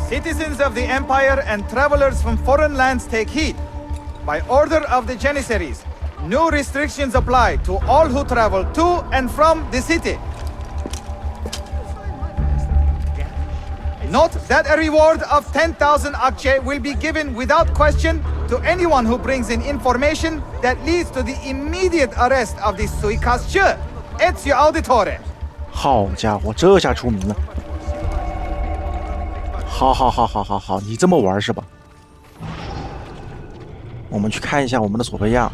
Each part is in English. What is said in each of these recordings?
Citizens of the Empire and travelers from foreign lands take heed. By order of the Janissaries, new restrictions apply to all who travel to and from the city. Note that a reward of 10,000 akçe will be given without question to anyone who brings in information that leads to the immediate arrest of the suikastçı, Ezio Auditore. 好家伙，这下出名了！好，你这么玩是吧？我们去看一下我们的索菲亚。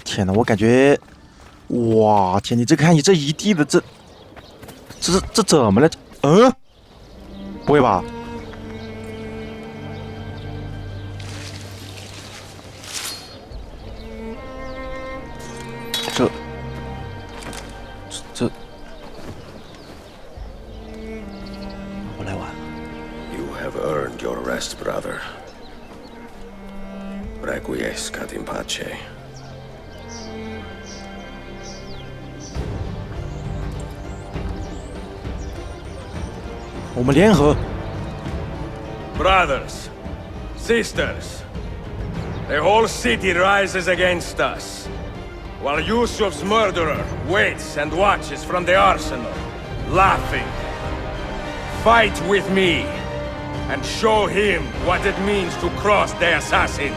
天哪，我感觉，哇天，你这看你这一地的这怎么了？嗯？不会吧？这，我来玩。You have earned your rest, brother. Requiescat in pace. 我们联合。Brothers, sisters, the whole city rises against us, while Yusuf's murderer waits and watches from the arsenal, laughing. Fight with me, and show him what it means to cross the assassins.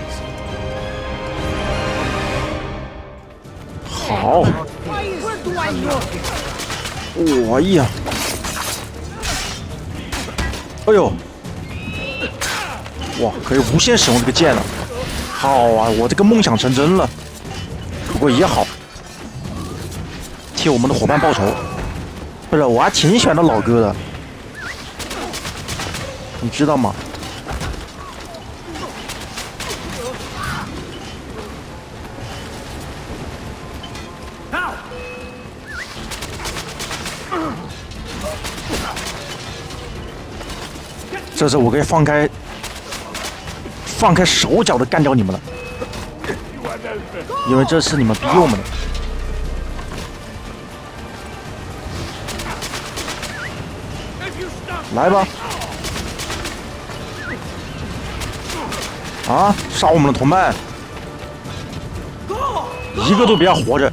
好。我呀！哎呦！哇，可以无限使用这个剑了。好啊，我这个梦想成真了。不过也好，替我们的伙伴报仇。不是，我还挺喜欢那老哥的，你知道吗？这次我可以放开手脚的干掉你们了，因为这是你们逼我们的。来吧！啊，杀我们的同伴，一个都不要活着。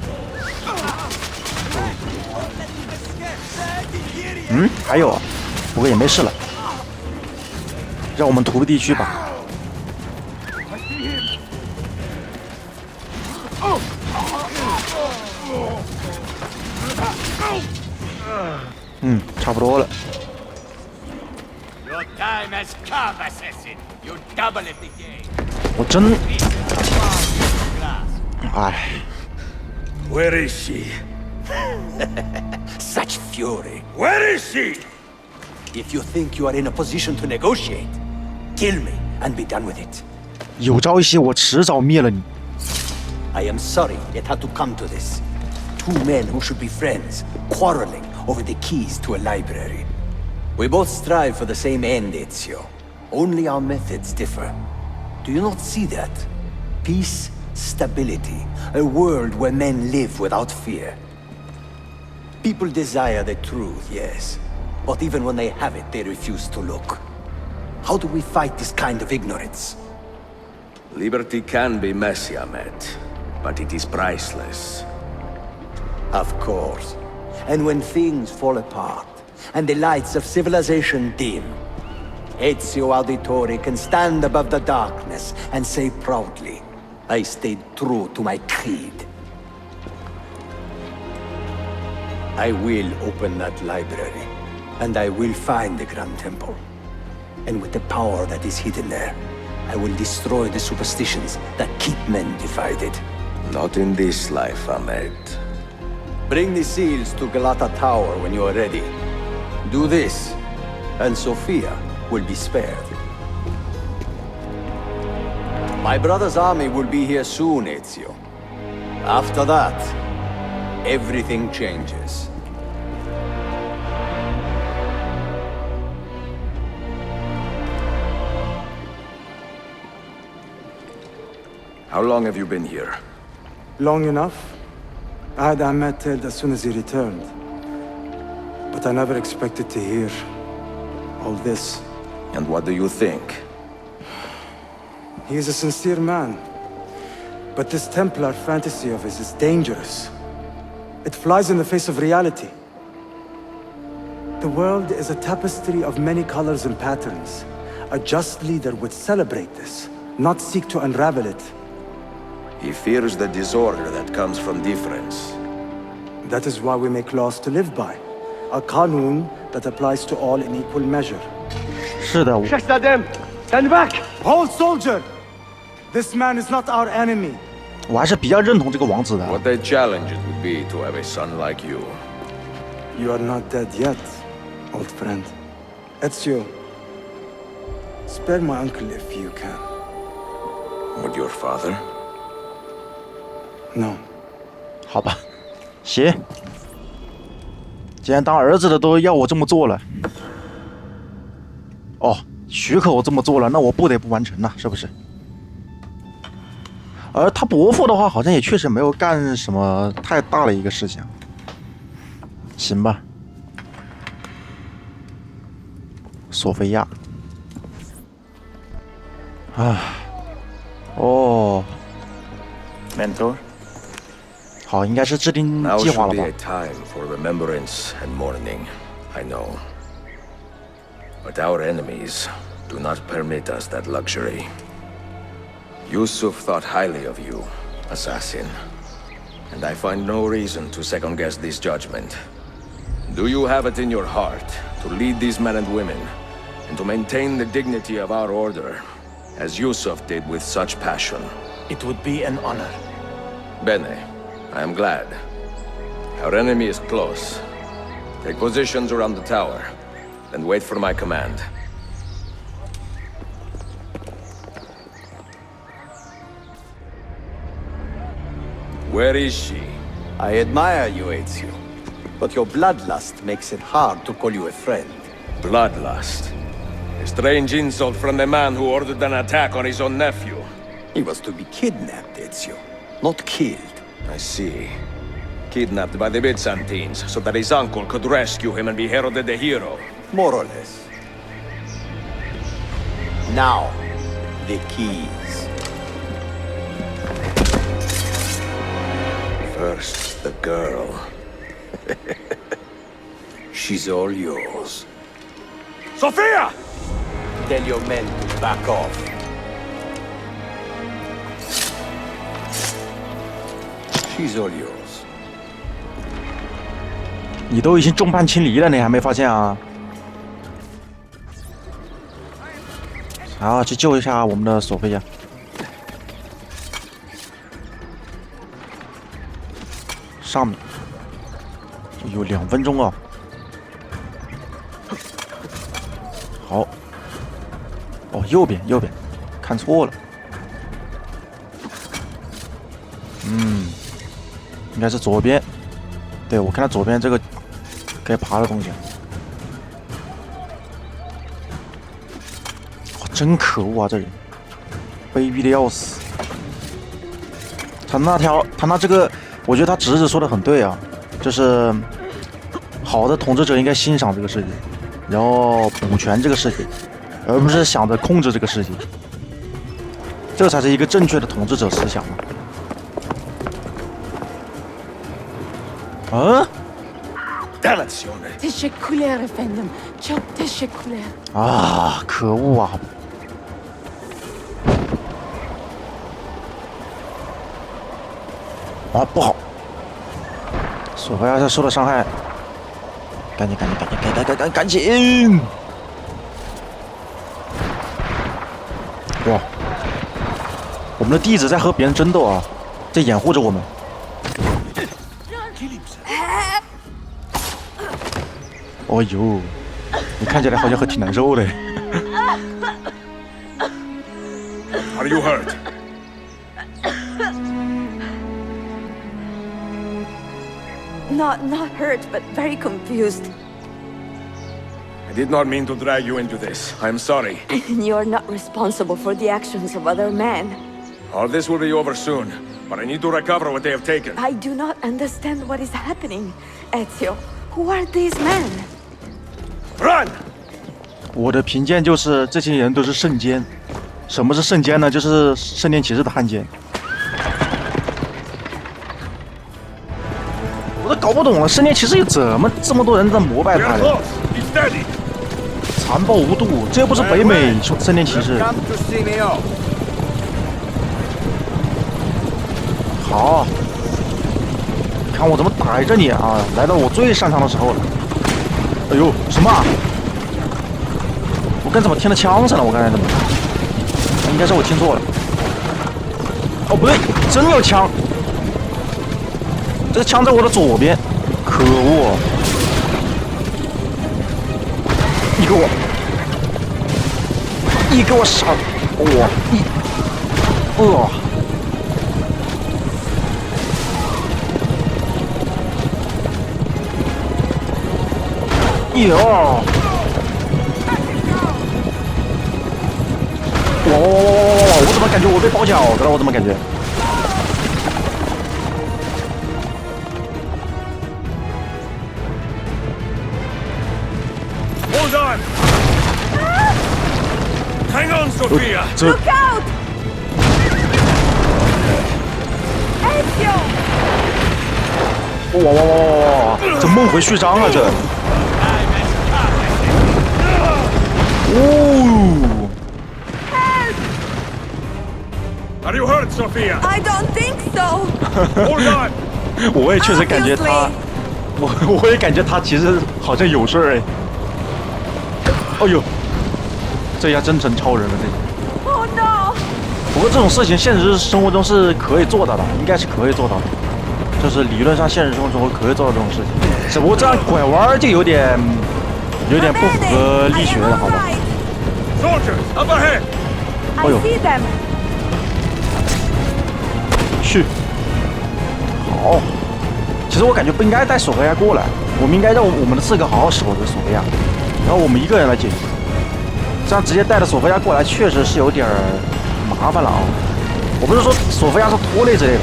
嗯，还有，不过也没事了。让我们徒步地区吧。差不多了。我真，哎。Where is she? Such fury. Where is she? If you think you are in a position to negotiate, kill me and be done with it. 有朝一夕我迟早灭了你。I am sorry it had to come to this. Two men who should be friends, quarreling over the keys to a library. We both strive for the same end, Ezio. Only our methods differ. Do you not see that? Peace, stability, a world where men live without fear. People desire the truth, yes. But even when they have it, they refuse to look. How do we fight this kind of ignorance? Liberty can be messy, Ahmed, but it is priceless. Of course. And when things fall apart, and the lights of civilization dim, Ezio Auditore can stand above the darkness and say proudly, I stayed true to my creed. I will open that library, and I will find the Grand Temple. And with the power that is hidden there, I will destroy the superstitions that keep men divided. Not in this life, Ahmed. Bring the seals to Galata Tower when you are ready. Do this, and Sophia will be spared. My brother's army will be here soon, Ezio. After that, everything changes. How long have you been here? Long enough. I had Ahmed killed as soon as he returned. But I never expected to hear all this. And what do you think? He is a sincere man. But this Templar fantasy of his is dangerous. It flies in the face of reality. The world is a tapestry of many colors and patterns. A just leader would celebrate this, not seek to unravel it. He fears the disorder that comes from difference. That is why we make laws to live by. A kanun that applies to all in equal measure. 是的， Shahzadem, stand back! Hold, soldier! This man is not our enemy. 我还是比较认同这个王子的。 What a challenge it would be to have a son like you. You are not dead yet, old friend. Ezio, spare my uncle if you can. Would your father? No. 好吧，行。既然当儿子的都要我这么做了，哦，许可我这么做了，那我不得不完成呐，是不是？而他伯父的话，好像也确实没有干什么太大的一个事情。行吧，索菲亚。啊，哦 Mentor? 好，应该是制定 Now 计划 should 了 be 吧 a？ time for remembrance and mourning, I know. But our enemies do not permit us that luxury. Yusuf thought highly of you, assassin. And I find no reason to second-guess this judgment. Do you have it in your heart to lead these men and women, and to maintain the dignity of our order, as Yusuf did with such passion? It would be an honor. Bene, I am glad. Our enemy is close. Take positions around the tower, and wait for my command. Where is she? I admire you, Ezio. But your bloodlust makes it hard to call you a friend. Bloodlust. A strange insult from the man who ordered an attack on his own nephew. He was to be kidnapped, Ezio, not killed. I see. Kidnapped by the Byzantines, so that his uncle could rescue him and be heralded a hero. More or less. Now, the keys. First, the girl. She's all yours. Sophia! Tell your men to back off. She's all yours. 你都已经众叛亲离了，你还没发现啊？好，去救一下我们的索菲亚。上面有2分钟啊！好，哦，右边，看错了。应该是左边。对，我看到左边这个可以爬的东西。哇，真可恶啊！这人，卑鄙的要死。他那这个。我觉得他侄子说的很对啊，就是好的统治者应该欣赏这个世界，然后补全这个世界，而不是想着控制这个世界，这才是一个正确的统治者思想嘛。啊 Dannazione! Teşekkürler efendim. Çok teşekkürler. 啊！可恶啊！啊，不好！索菲亚是受了伤害，赶紧！哇，我们的弟子在和别人争斗啊，在掩护着我们。哦呦，你看起来好像还挺难受的。Are you hurt? Not hurt, but very confused. I did not mean to drag you into this. I am sorry. You're not responsible for the actions of other men. All this will be over soon, but I need to recover what they have taken. I do not understand what is happening. Ezio, who are these men? Run! 我的评鉴就是这些人都是圣监。什么是圣监呢？就是圣殿骑士的汉奸。我都搞不懂了，圣殿骑士有这么多人在膜拜他的，残暴无度，这又不是北美圣殿骑士。好，看我怎么逮着你啊！来到我最擅长的时候了。哎呦，什么啊？我刚怎么听到枪声了？我刚才怎么？应该是我听错了。哦，不对，真有枪！这个枪在我的左边，可恶！你给我闪！哇！哟！哇！我怎么感觉我被包饺子了？我怎么感觉？ Hold on! Hang on, Sophia! Look out! Ezio! 哇！这梦回序章啊这！哦 Are you hurt, Sophia? I don't think so. Hold on! 我也确实感觉他，我也感觉他其实好像有事儿哎。哎呦，这下真成超人了这。Oh no! 不过这种事情现实生活中是可以做到的，应该是可以做到的，就是理论上现实生活中可以做到这种事情，只不过这样拐弯就有点不符合力学了，好吧？ Soldiers, up ahead! I see them. 去，好。其实我感觉不应该带索菲亚过来，我们应该让我们的刺客好好守着索菲亚，然后我们一个人来解决。这样直接带着索菲亚过来，确实是有点麻烦了啊！我不是说索菲亚是拖累之类的。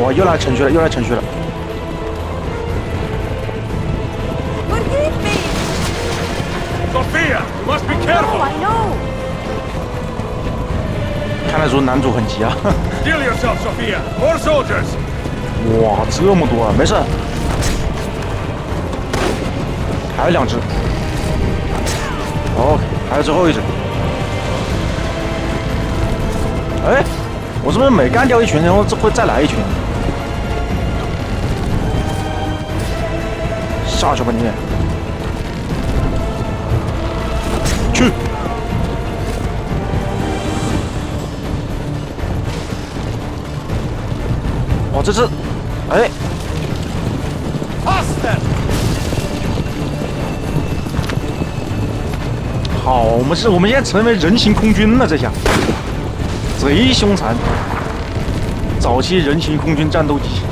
哇！又来程序了，又来程序了。 Sophia, you must be No, careful! I know. 看得出男主很急啊！ Kill yourself, Sophia! More soldiers! 哇，这么多啊！没事，还有2只。OK，还有最后1只。哎，我是不是每干掉一群，然后会再来一群？下去吧你！去！哦，这是，哎，好，我们现在成为人形空军了，这下贼凶残，早期人形空军战斗机。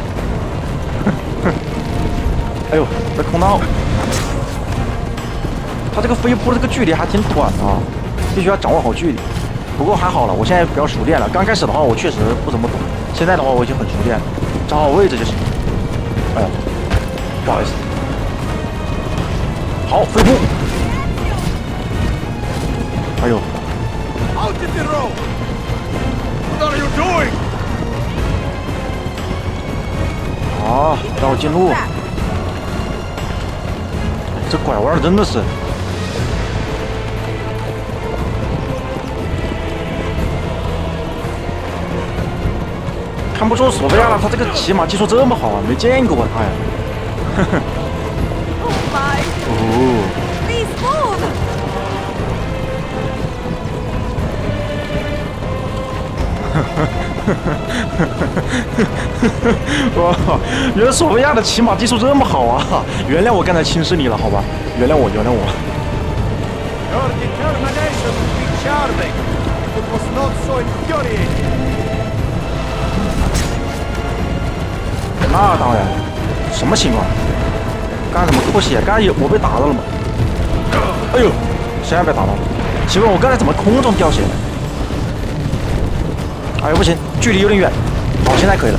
哎呦，这空道，他这个飞扑的这个距离还挺短啊，必须要掌握好距离。不过还好了，我现在比较熟练了。刚开始的话，我确实不怎么懂，现在的话我已经很熟练了，找好位置就行。哎呀，不好意思。好，飞扑。哎呦 Out in the road! What are you doing? 好，让我进入。这拐弯真的是。看不出索菲亚了，他这个骑马技术这么好啊，没见过他呀。Oh my! 哦。 Please move! 哇，原来索菲亚的骑马技术这么好啊！原谅我刚才轻视你了，好吧？原谅我，原谅我。 Your determination would be charming if it was not so infuriating. 那当然，什么情况？刚才怎么吐血？刚才我被打到了吗？哎呦，现在被打到了。奇怪，我刚才怎么空中掉血？哎呦，不行，距离有点远。好，现在可以了。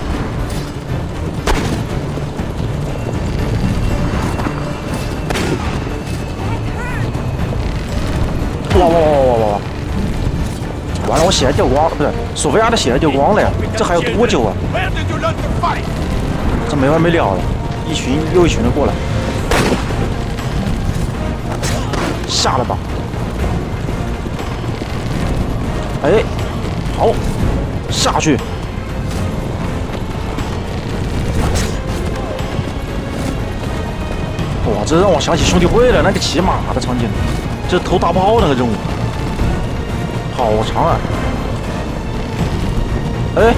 哇！完了，我血掉光了，不是，索菲亚的血掉光了呀！这还要多久啊？这没完没了了，一群又一群的过来，下了吧？哎，好，下去！哇，这让我想起兄弟会了那个骑马的场景，这投大炮那个任务，好长啊！哎。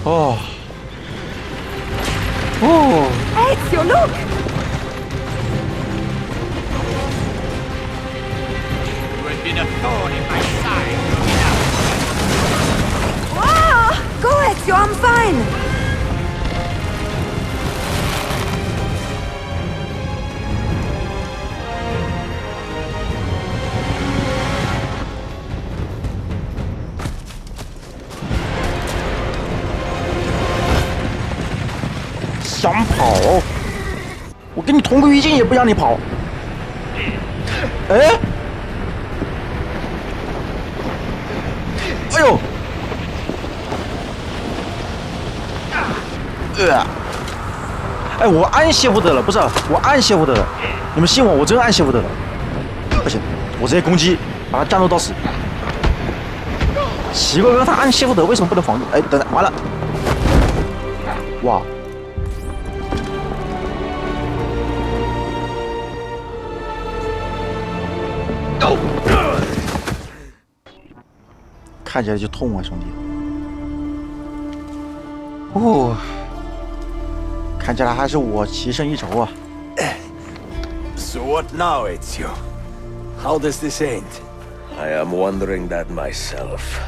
哦，哦！ Ezio, look! You have been a thorn in my side. Ah! Go, Ezio, I'm fine! 想跑？我跟你同归于尽也不让你跑。哎，哎呦，哎，我按谢福德了，不是，我按谢福德了，你们信我，我真按谢福德了。不行，我直接攻击，把他战斗到死。奇怪，他按谢福德为什么不能防住？哎，等等，完了，哇！ 看起来就痛啊，兄弟！哦，看起来还是我棋胜一筹啊。So what now, Ezio? How does this end? I am wondering that myself.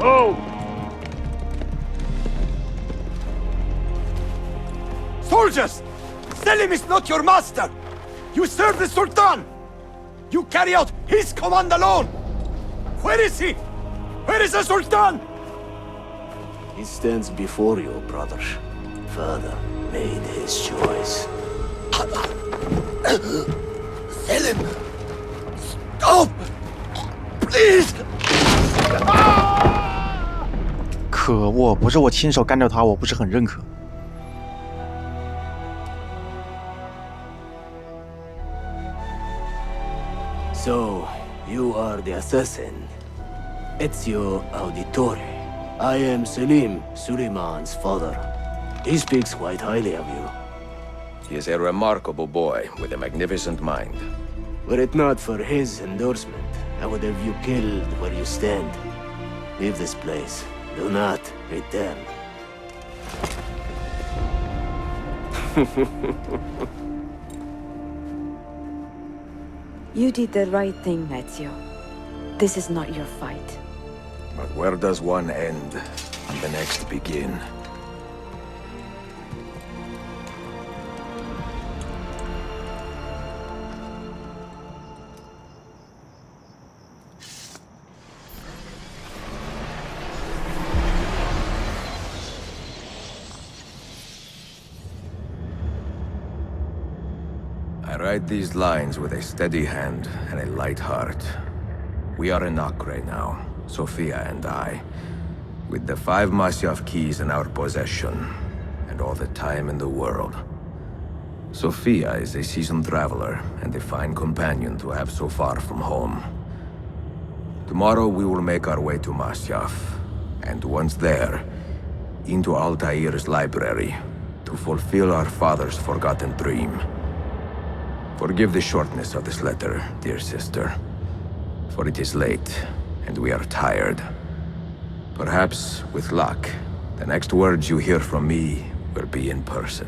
Oh! Soldiers! Selim is not your master! You serve the Sultan! You carry out his command alone! Where is he? Where is the Sultan? He stands before you, brother. Father made his choice. Selim! Stop! Please! 可恶，不是我亲手干掉他，我不是很认可。 So, you are the assassin. Ezio Auditore. I am Selim, Suleiman's father. He speaks quite highly of you. He is a remarkable boy with a magnificent mind. Were it not for his endorsement, I would have you killed where you stand. Leave this place. Do not return. You did the right thing, Ezio. This is not your fight. But where does one end and the next begin? I write these lines with a steady hand and a light heart. We are in Acre now, Sofia and I, with the 5 Masyaf keys in our possession, and all the time in the world. Sofia is a seasoned traveler and a fine companion to have so far from home. Tomorrow we will make our way to Masyaf, and once there, into Altair's library, to fulfill our father's forgotten dream. Forgive the shortness of this letter, dear sister, for it is late, and we are tired. Perhaps, with luck, the next words you hear from me will be in person.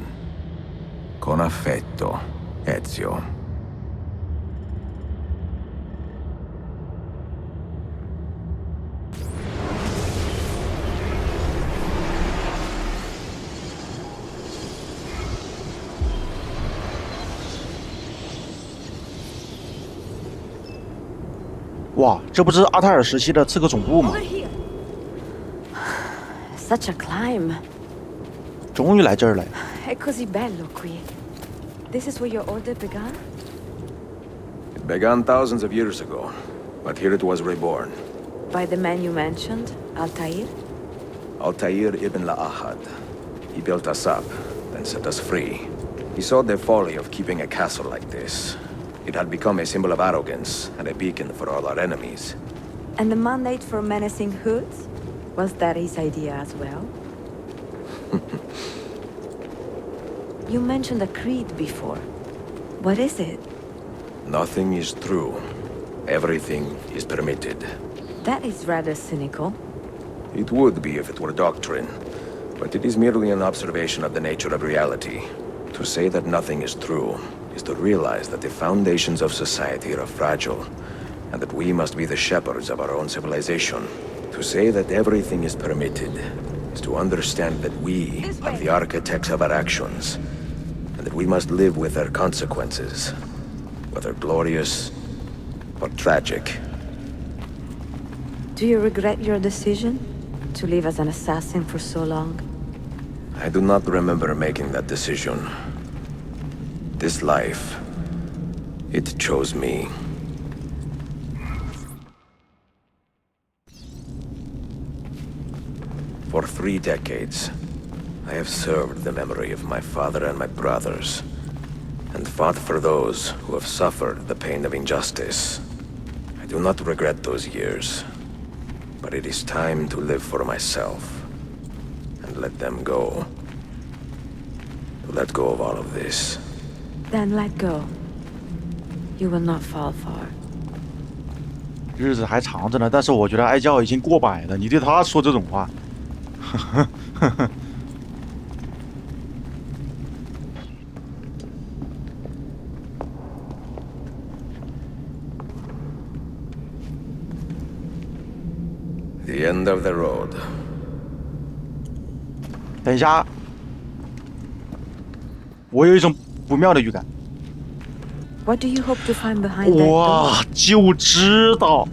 Con affetto, Ezio. 哇，这不是阿泰尔时期的刺客总部吗？ Such a climb. 终于来这儿了。 È così bello qui. This is where your order began? It began thousands of years ago, but here it was reborn. By the man you mentioned, Altair? Altair ibn La'ahad. He built us up, then set us free. He saw the folly of keeping a castle like this. It had become a symbol of arrogance and a beacon for all our enemies. And the mandate for menacing hoods? Was that his idea as well? You mentioned a creed before. What is it? Nothing is true. Everything is permitted. That is rather cynical. It would be if it were doctrine, but it is merely an observation of the nature of reality. To say that nothing is true is to realize that the foundations of society are fragile, and that we must be the shepherds of our own civilization. To say that everything is permitted is to understand that we are the architects of our actions, and that we must live with their consequences, whether glorious or tragic. Do you regret your decision to live as an assassin for so long? I do not remember making that decision. This life, it chose me. For 3 decades, I have served the memory of my father and my brothers, and fought for those who have suffered the pain of injustice. I do not regret those years, but it is time to live for myself, and let them go. To let go of all of this. Then let go. You will not fall far. 日子还长着呢，但是我觉得哀教已经过百了，你对他说这种话。The end of the road. 等一下，我有一种不妙的预感。 What do you hope to find behind that door? 哇，就知道，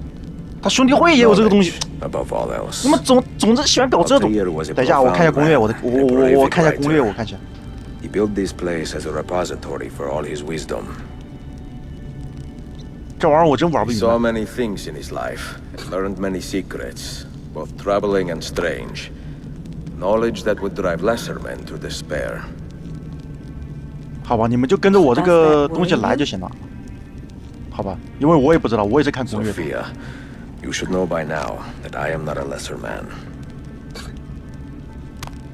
他兄弟会也有这个东西。 Above all else. 你们总是喜欢搞这种。等一下，我看一下攻略，我看一下攻略，我看一下。 He built this place as a repository for all his wisdom. 这玩意儿我真玩不 He 明 saw 白。 many things in his life, and learned many secrets, both troubling and strange. Knowledge that would drive lesser men to despair. 好吧，你们就跟着我这个东西来就行了。好吧，因为我也不知道，我也是看攻略。 Sophia, you should know by now that I am not a lesser man.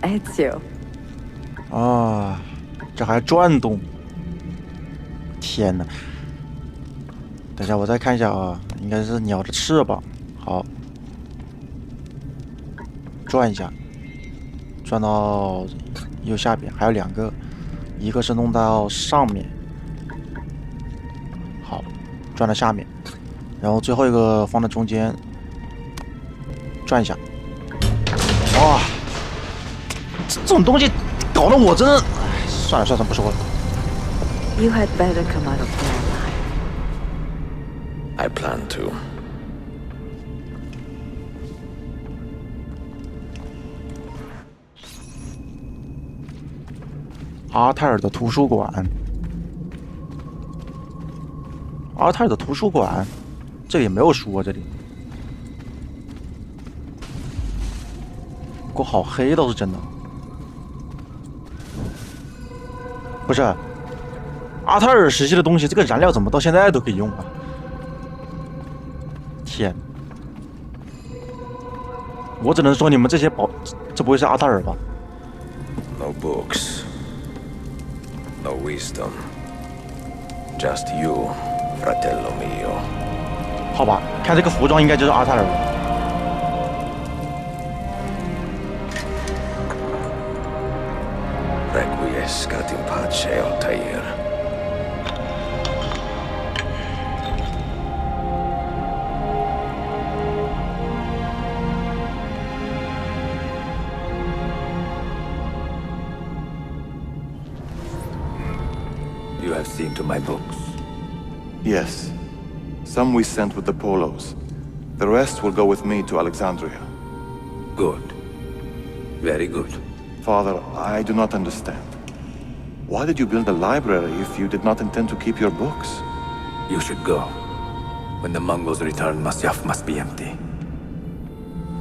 Ezio. 啊，这还转动！天哪！等一下，我再看一下啊，应该是鸟的翅膀。好，转一下，转到右下边，还有2个，一个是弄到上面，好，转到下面，然后最后一个放在中间，转一下。哇，这种东西搞得我真的，哎，算了，不说了。 You had better come out of there alive. I plan to. 阿泰尔的图书馆，阿泰尔的图书馆，这里没有书啊，这里。不过好黑倒是真的。不是，阿泰尔时期的东西，这个燃料怎么到现在都可以用啊？天！我只能说你们这些这不会是阿泰尔吧？ No books. No wisdom. Just you, fratello mio. 好吧，看这个服装应该就是阿泰尔了。 Requiescat in pace, Altair. You have seen to my books? Yes. Some we sent with the Polos. The rest will go with me to Alexandria. Good. Very good. Father, I do not understand. Why did you build a library if you did not intend to keep your books? You should go. When the Mongols return, Masyaf must be empty.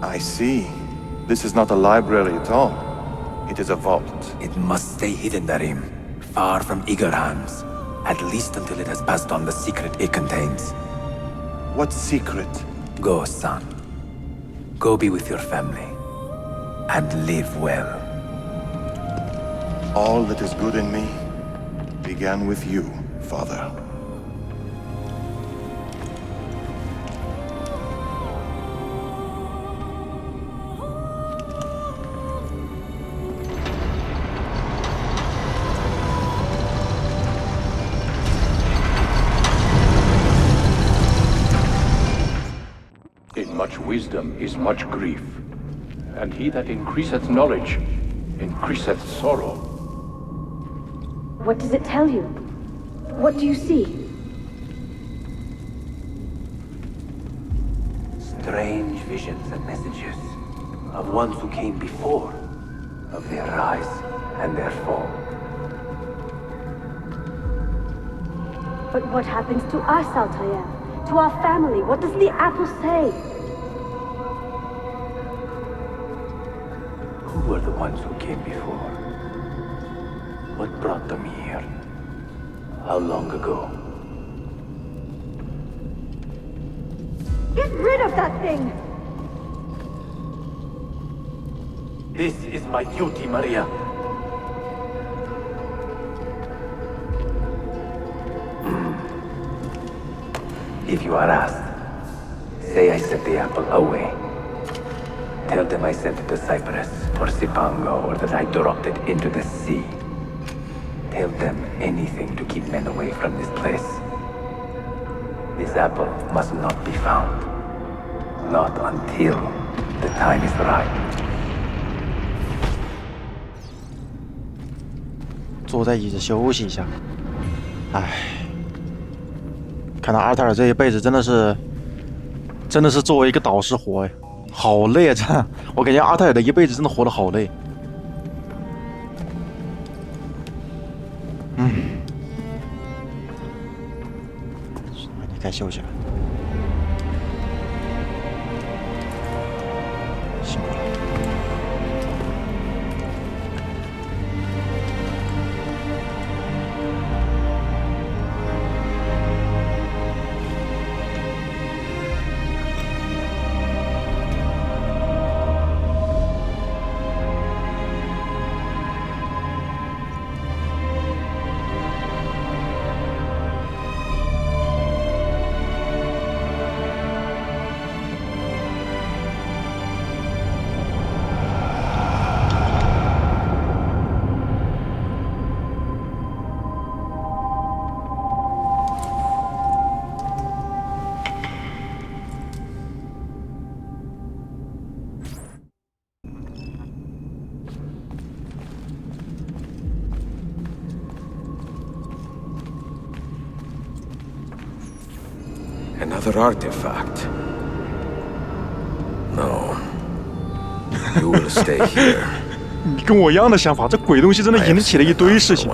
I see. This is not a library at all. It is a vault. It must stay hidden, Darim. Far from eager hands. At least until it has passed on the secret it contains. What secret? Go, son. Go be with your family. And live well. All that is good in me began with you, Father. In much wisdom is much grief, and he that increaseth knowledge increaseth sorrow. What does it tell you? What do you see? Strange visions and messages of ones who came before, of their rise and their fall. But what happens to us, Altair? To our family? What does the apple say? Who were the ones who came before? What brought them here? How long ago? Get rid of that thing! This is my duty, Maria. If you are asked, say I sent the apple away. Tell them I sent it to Cyprus, or Cipango, or that I dropped it into the sea. Tell them anything to keep men away from this place. This apple must not be found. Not until the time is right. 坐在椅子休息一下。唉，看到阿泰尔这一辈子真的是作为一个导师活哎，好累啊！这我感觉阿泰尔的一辈子真的活得好累。你该休息了，辛苦了。Another artifact. No. You will stay here. 你跟我一样的想法，这鬼东西真的引起了一堆事情。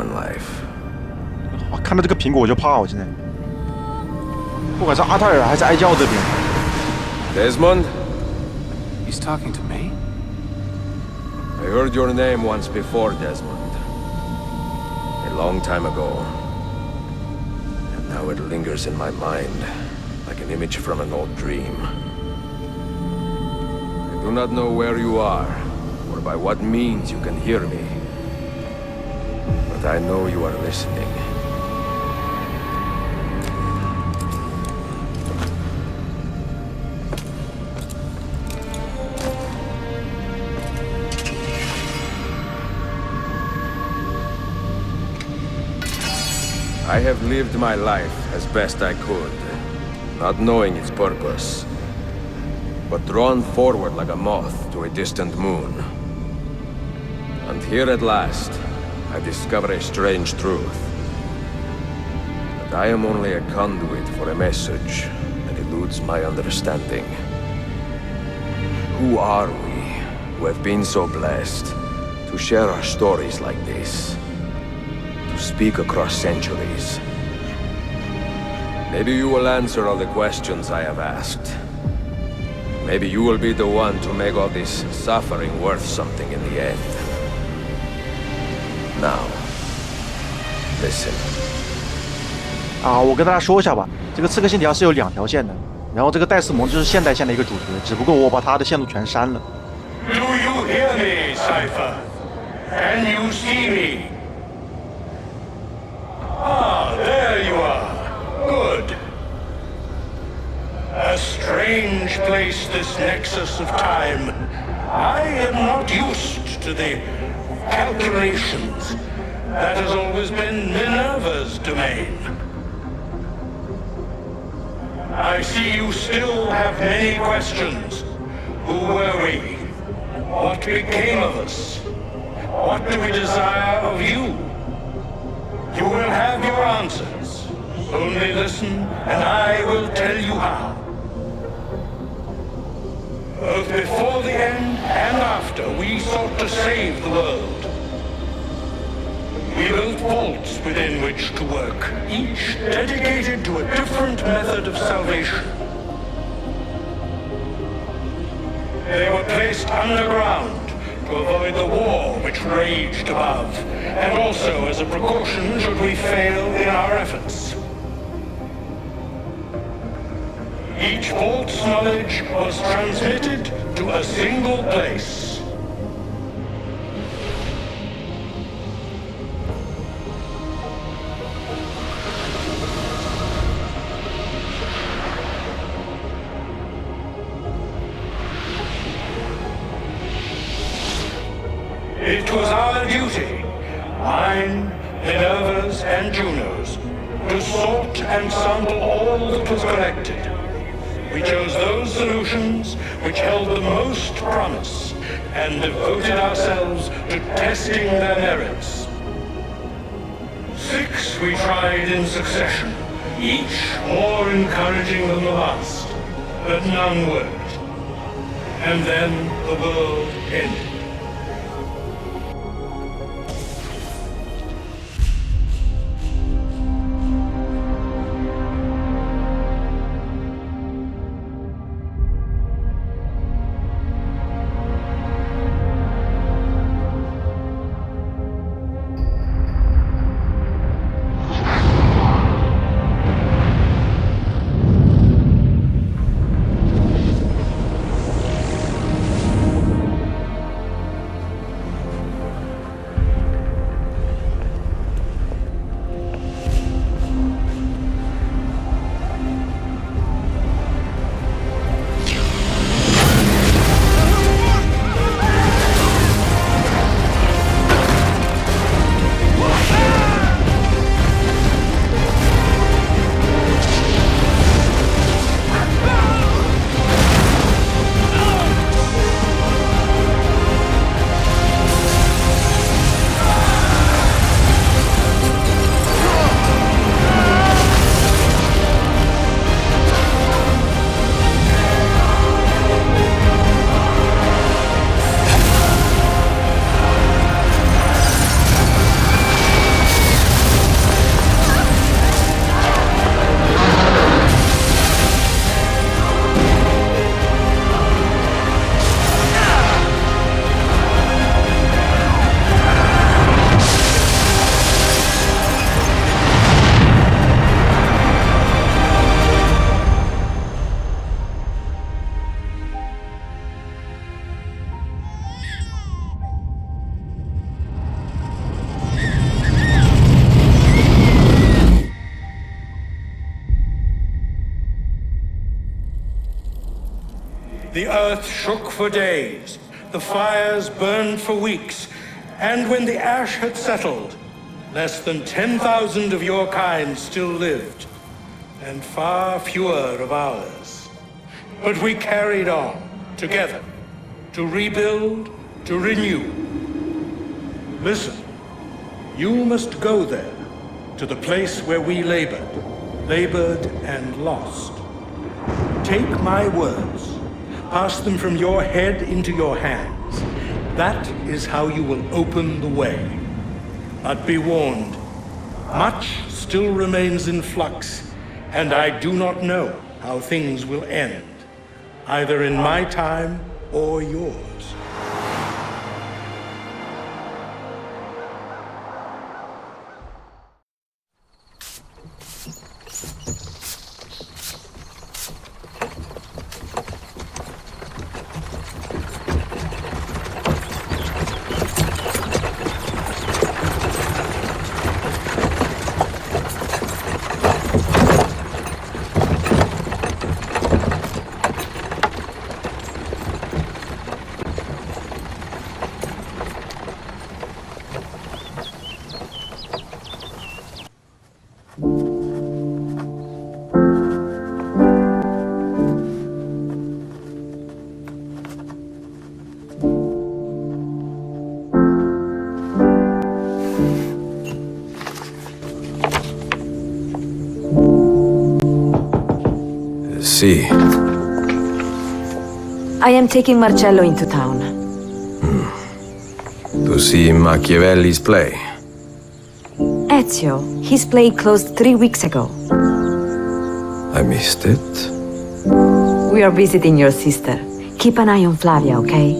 我看到这个苹果我就怕，我现在。不管是阿泰尔还是哀教这边。Desmond? He's talking to me? I heard your name once before, Desmond. A long time ago. And now it lingers in my mind, like an image from an old dream. I do not know where you are, or by what means you can hear me. But I know you are listening. I have lived my life as best I could, not knowing its purpose, but drawn forward like a moth to a distant moon. And here at last, I discover a strange truth. That I am only a conduit for a message that eludes my understanding. Who are we who have been so blessed to share our stories like this, to speak across centuries? Maybe you will answer all the questions I have asked. Maybe you will be the one to make all this suffering worth something in the end. Now, listen. 我跟大家说一下吧，这个《刺客信条》是有2条线的，然后这个戴斯蒙就是现代线的一个主角，只不过我把他的线路全删了。Do you hear me, Cypher? Can you see me? Ah, there you are. Good. A strange place, this nexus of time. I am not used to the calculations. That has always been Minerva's domain. I see you still have many questions. Who were we? What became of us? What do we desire of you? You will have your answers. Only listen, and I will tell you how. Both before the end and after, we sought to save the world. We built vaults within which to work, each dedicated to a different method of salvation. They were placed underground to avoid the war which raged above, and also as a precaution should we fail in our efforts. Each vault's knowledge was transmitted to a single place. It was our duty, mine, Minerva's, and Juno's, to sort and sample all that was collected. We chose those solutions which held the most promise and devoted ourselves to testing their merits. 6 we tried in succession, each more encouraging than the last, but none worked. And then the world ended. The earth shook for days, the fires burned for weeks, and when the ash had settled, less than 10,000 of your kind still lived, and far fewer of ours. But we carried on, together, to rebuild, to renew. Listen, you must go there, to the place where we labored and lost. Take my words. Pass them from your head into your hands. That is how you will open the way. But be warned, much still remains in flux, and I do not know how things will end, either in my time or yours. See. I am taking Marcello into town. To see Machiavelli's play. Ezio, his play closed 3 weeks ago. I missed it. We are visiting your sister. Keep an eye on Flavia, okay?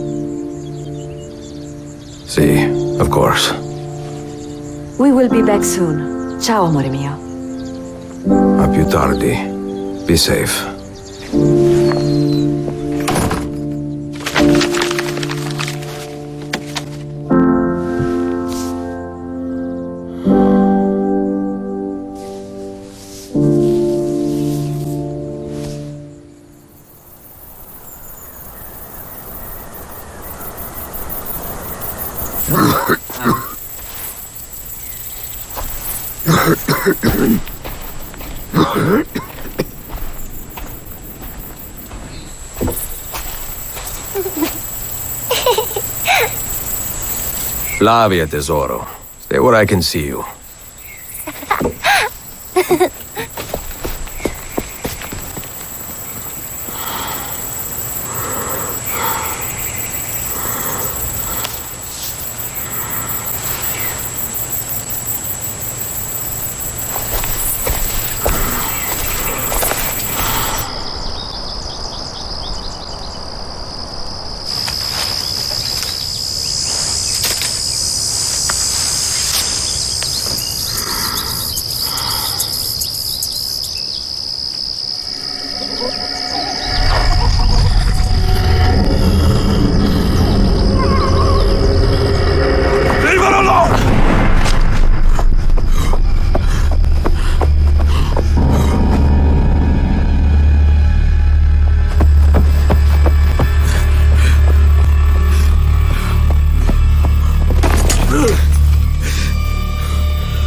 See, of course. We will be back soon. Ciao, amore mio. A più tardi. Be safe. Flavia, tesoro. Stay where I can see you.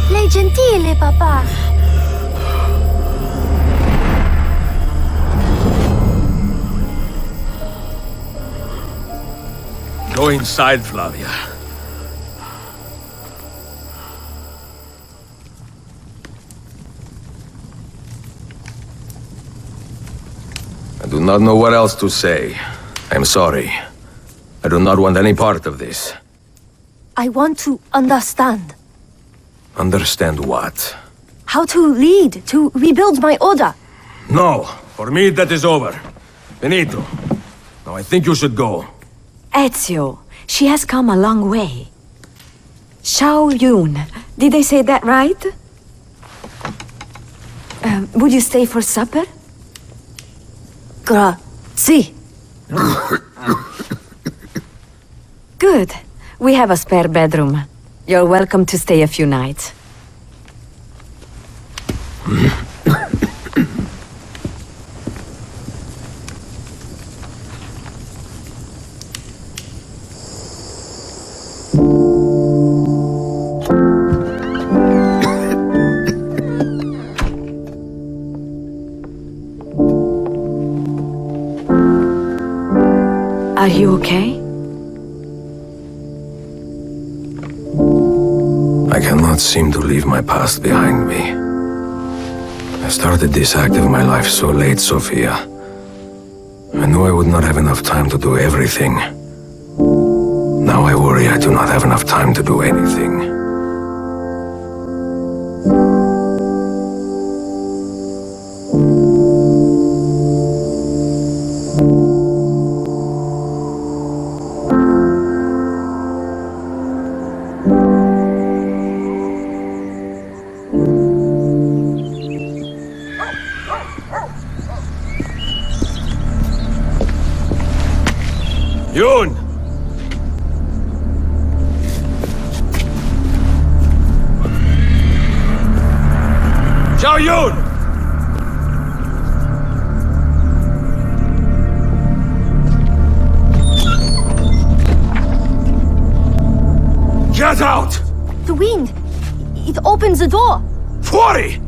Lei gentile, papà. Go inside, Flavia. I do not know what else to say. I am sorry. I do not want any part of this. I want to understand. Understand what? How to lead, to rebuild my order. No, for me that is over. Benito, now I think you should go. Ezio, she has come a long way. Xiao Yun, did I say that right? Would you stay for supper? Grazie. Good. We have a spare bedroom. You're welcome to stay a few nights. Are you okay? I cannot seem to leave my past behind me. I started this act of my life so late, Sophia. I knew I would not have enough time to do everything. Now I worry I do not have enough time to do anything. Yun! Xiao Yun! Get out! The wind! It opens the door! Fuori!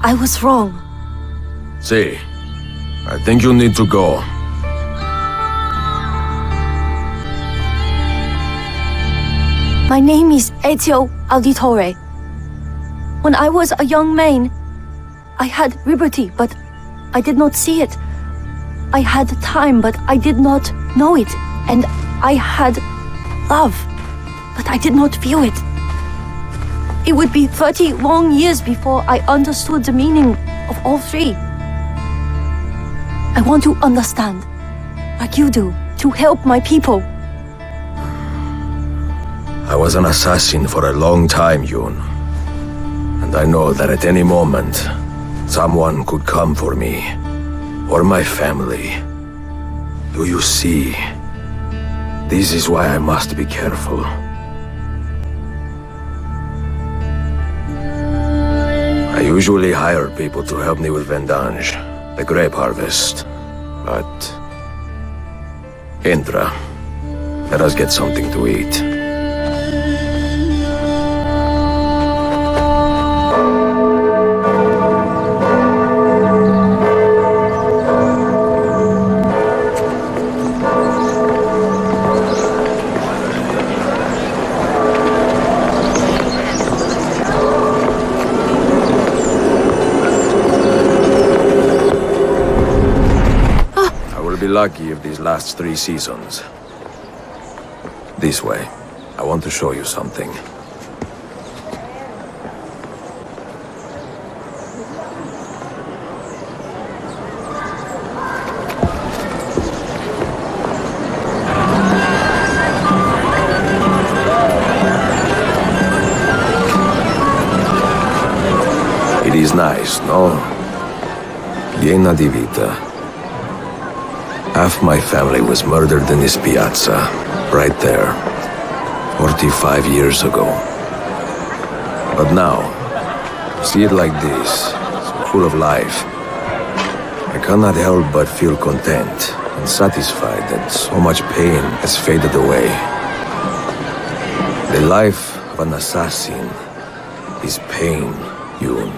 I was wrong. See, I think you need to go. My name is Ezio Auditore. When I was a young man, I had liberty, but I did not see it. I had time, but I did not know it. And I had love, but I did not feel it. It would be 30 long years before I understood the meaning of all three. I want to understand, like you do, to help my people. I was an assassin for a long time, Yun. And I know that at any moment, someone could come for me, or my family. Do you see? This is why I must be careful. I usually hire people to help me with vendange, the grape harvest. But... Entra. Let us get something to eat. Lucky of these last 3 seasons. This way. I want to show you something. It is nice, no? Piena di vita. Half my family was murdered in this piazza, right there, 45 years ago. But now, see it like this, so full of life. I cannot help but feel content and satisfied that so much pain has faded away. The life of an assassin is pain, Yun.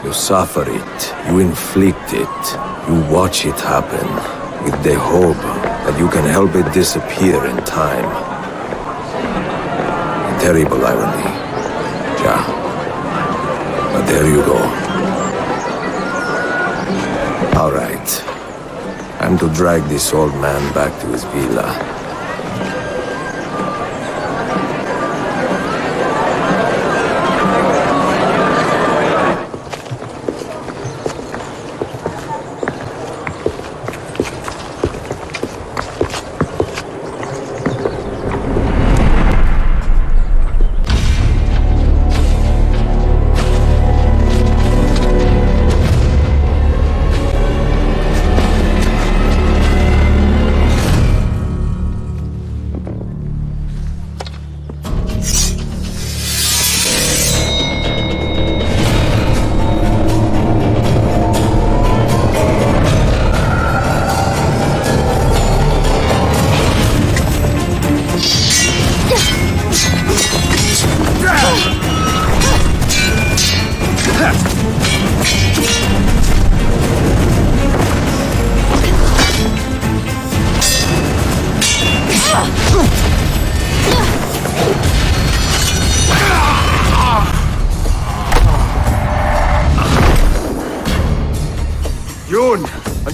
You suffer it, you inflict it, you watch it happen, with the hope that you can help it disappear in time. A terrible irony. Yeah. But there you go. All right. Time to drag this old man back to his villa.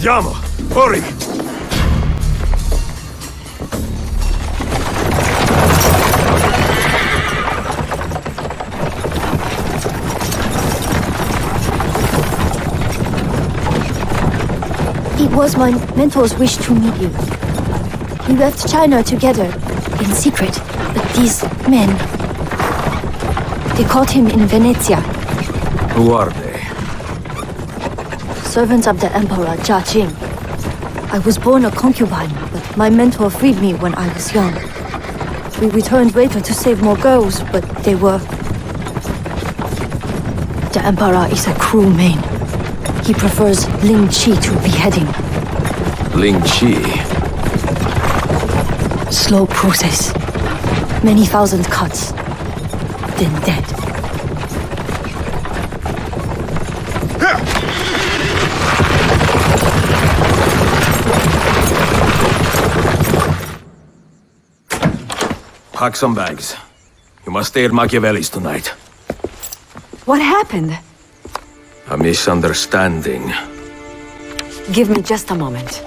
Andiamo! Hurry! It was my mentor's wish to meet you. We left China together, in secret, but these men... They caught him in Venezia. Who are they? Servants of the Emperor Jia Jing. I was born a concubine, but my mentor freed me when I was young. We returned later to save more girls, but they were... The Emperor is a cruel man. He prefers Ling Qi to beheading. Ling Qi? Slow process. Many thousand cuts. Then dead. Pack some bags. You must stay at Machiavelli's tonight. What happened? A misunderstanding. Give me just a moment.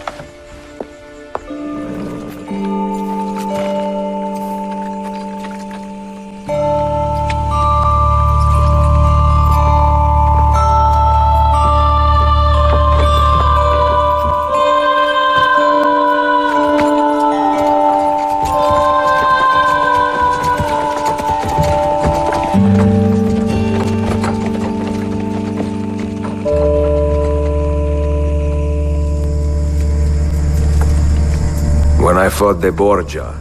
When I fought the Borgia,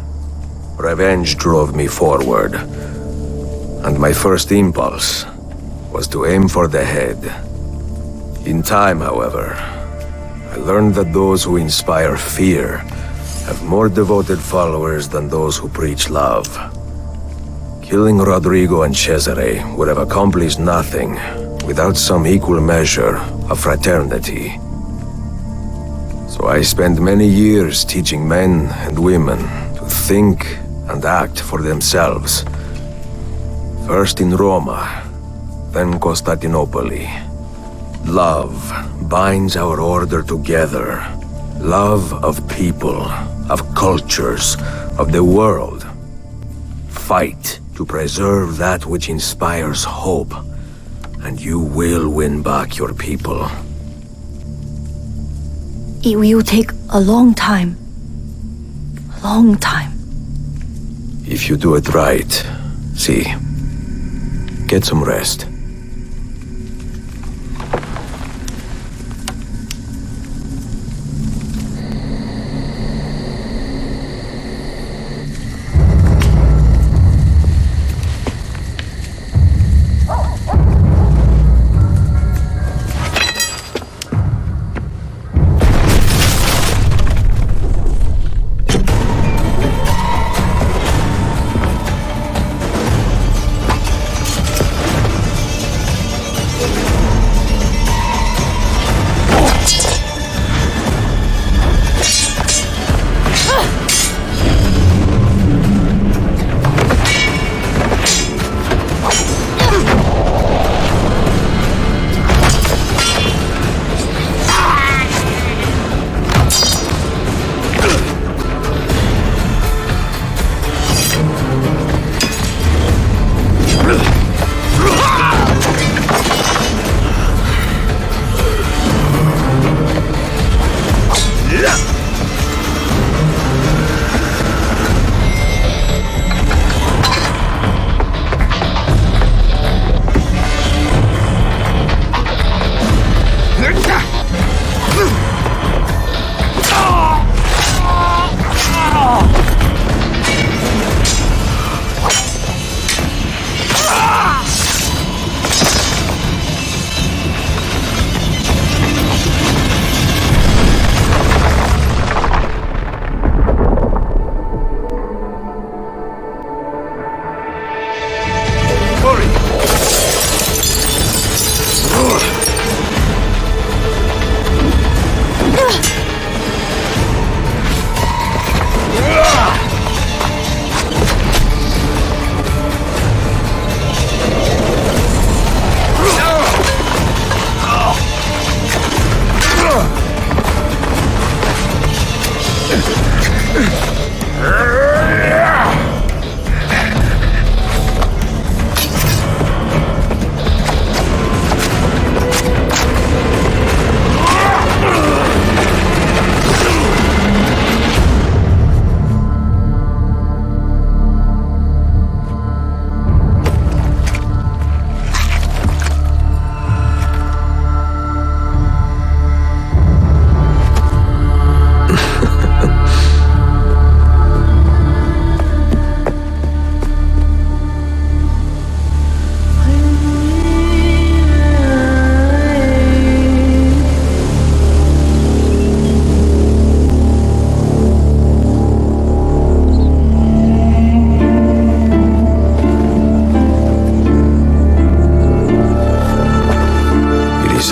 revenge drove me forward. And my first impulse was to aim for the head. In time, however, I learned that those who inspire fear have more devoted followers than those who preach love. Killing Rodrigo and Cesare would have accomplished nothing without some equal measure of fraternity. So I spent many years teaching men and women to think and act for themselves. First in Roma, then Constantinople. Love binds our order together. Love of people, of cultures, of the world. Fight to preserve that which inspires hope, and you will win back your people. It will take a long time. A long time. If you do it right, see, get some rest.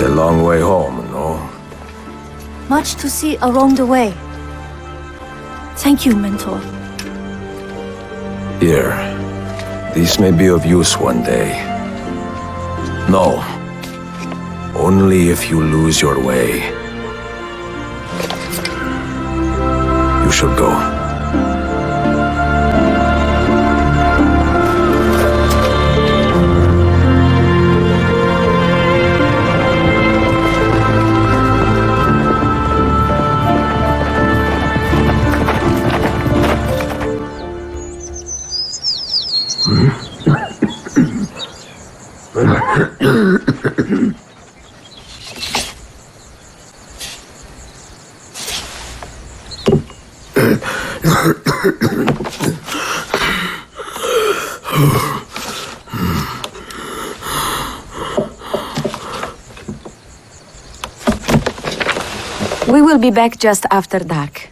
a long way home, no? Much to see along the way. Thank you, Mentor. Here. This may be of use one day. No. Only if you lose your way. You should go. We will be back just after dark.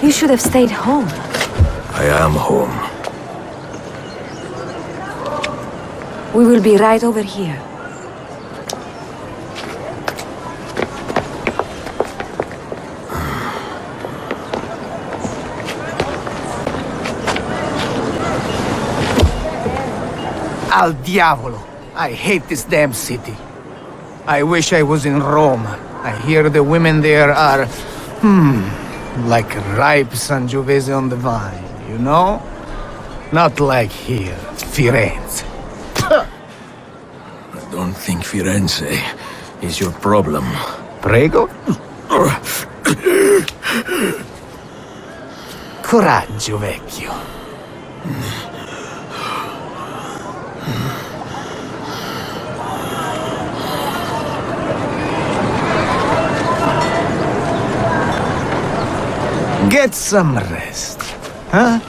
You should have stayed home. I am home. We will be right over here. Al diavolo! I hate this damn city. I wish I was in Rome. I hear the women there are, like ripe Sangiovese on the vine, you know? Not like here, Firenze. I don't think Firenze is your problem. Prego? Coraggio, vecchio. Get some rest, huh?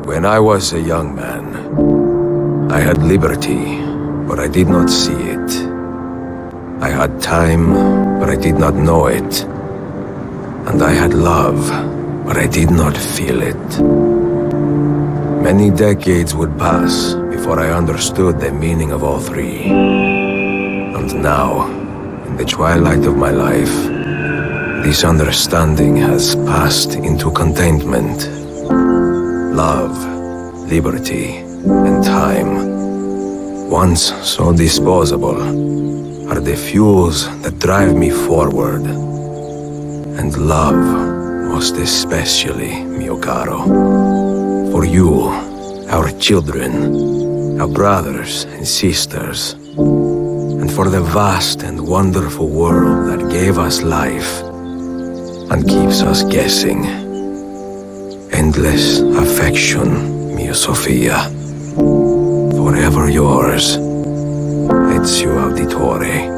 When I was a young man, I had liberty, but I did not see it. I had time, but I did not know it. And I had love, but I did not feel it. Many decades would pass before I understood the meaning of all three. And now, in the twilight of my life, this understanding has passed into contentment. Love, liberty, and time, once so disposable, are the fuels that drive me forward. And love, most especially, mio caro. For you, our children, our brothers and sisters, and for the vast and wonderful world that gave us life and keeps us guessing. Endless affection, mia Sofia. Forever yours, Ezio Auditore.